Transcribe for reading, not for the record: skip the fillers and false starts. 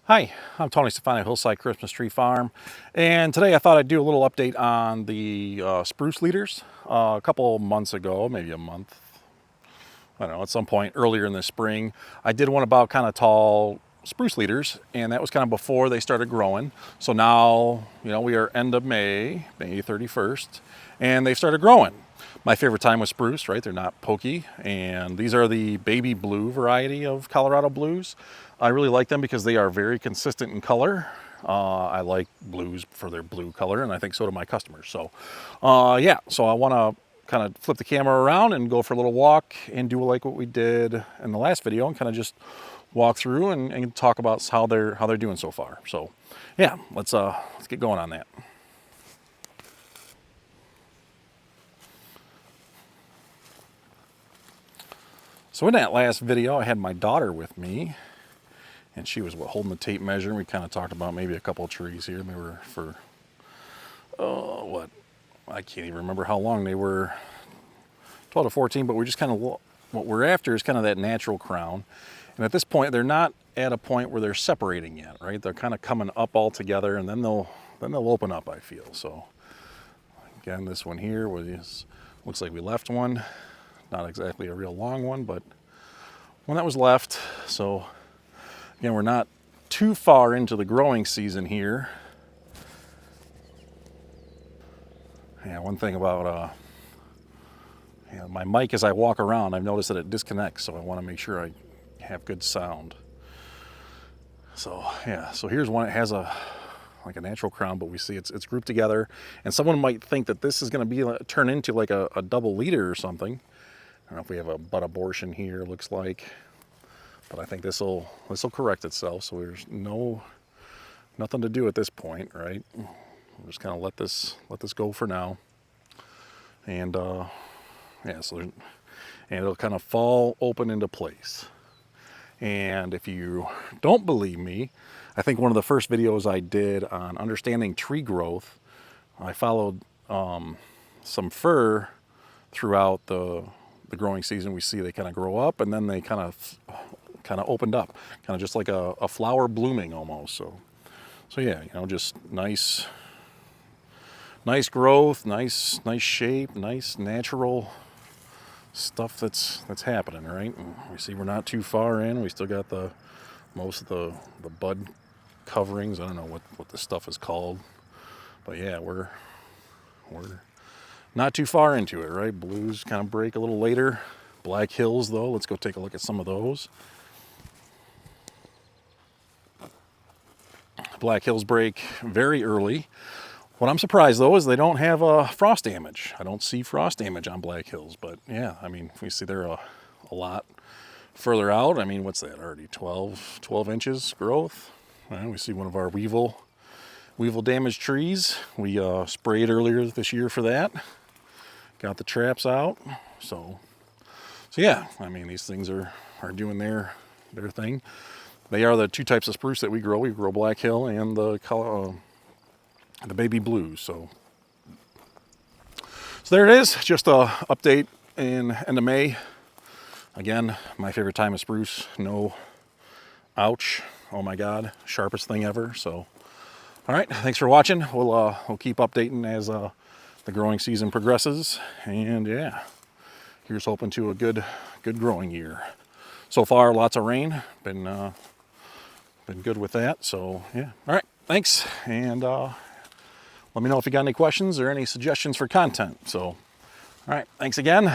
Hi, I'm Tony Stefano, Hillside Christmas Tree Farm, and today I thought I'd do a little update on the spruce leaders. A couple months ago, maybe a month, I don't know, at some point earlier in the spring, I did one about kind of tall spruce leaders, and that was kind of before they started growing. So now, we are end of May, May 31st, and they started growing. My favorite time was spruce, right? They're not pokey, and these are the baby blue variety of Colorado blues. I really like them because they are very consistent in color. I like blues for their blue color, and I think so do my customers. So, yeah, so I want to kind of flip the camera around and go for a little walk and do like what we did in the last video and kind of just walk through and talk about how they're doing so far. So, yeah, let's get going on that. So in that last video, I had my daughter with me, and she was holding the tape measure, and we kind of talked about maybe a couple of trees here. They were for, what? I can't even remember how long they were, 12 to 14, but we're just kind of, what we're after is kind of that natural crown. And at this point, they're not at a point where they're separating yet, right? They're kind of coming up all together, and then they'll open up, I feel. So again, this one here looks like we left one. Not exactly a real long one, but one that was left. So again, we're not too far into the growing season here. Yeah, one thing about my mic as I walk around, I've noticed that it disconnects, so I want to make sure I have good sound. So yeah, so here's one. It has like a natural crown, but we see it's grouped together, and someone might think that this is going to turn into like a double leader or something. I don't know if we have a bud abortion here, looks like, but I think this will correct itself. So there's nothing to do at this point, right? We'll just kind of let this go for now, and yeah. And it'll kind of fall open into place. And if you don't believe me, I think one of the first videos I did on understanding tree growth, I followed some fir throughout the growing season. We see they kind of grow up, and then they kind of opened up, kind of just like a flower blooming almost. So yeah, just nice growth, nice shape, nice natural stuff that's happening, right? And we see we're not too far in. We still got most of the bud coverings. I don't know what this stuff is called, but yeah, we're not too far into it, right? Blues kind of break a little later. Black Hills, though, let's go take a look at some of those. Black Hills break very early. What I'm surprised, though, is they don't have frost damage. I don't see frost damage on Black Hills, but yeah, I mean, we see they're a lot further out. I mean, what's that, already 12 inches growth? We see one of our weevil damaged trees. We sprayed earlier this year for that. Got the traps out. So yeah, I mean, these things are doing their thing. They are the two types of spruce that we grow. We grow Black Hill and the baby blues. So there it is. Just a update in end of May. Again, my favorite time of spruce. No, ouch, oh my God, sharpest thing ever. So, all right, thanks for watching. We'll keep updating as the growing season progresses, and yeah, here's hoping to a good growing year. So far, lots of rain. Been good with that. So yeah, all right, thanks, and let me know if you got any questions or any suggestions for content. So, all right, thanks again.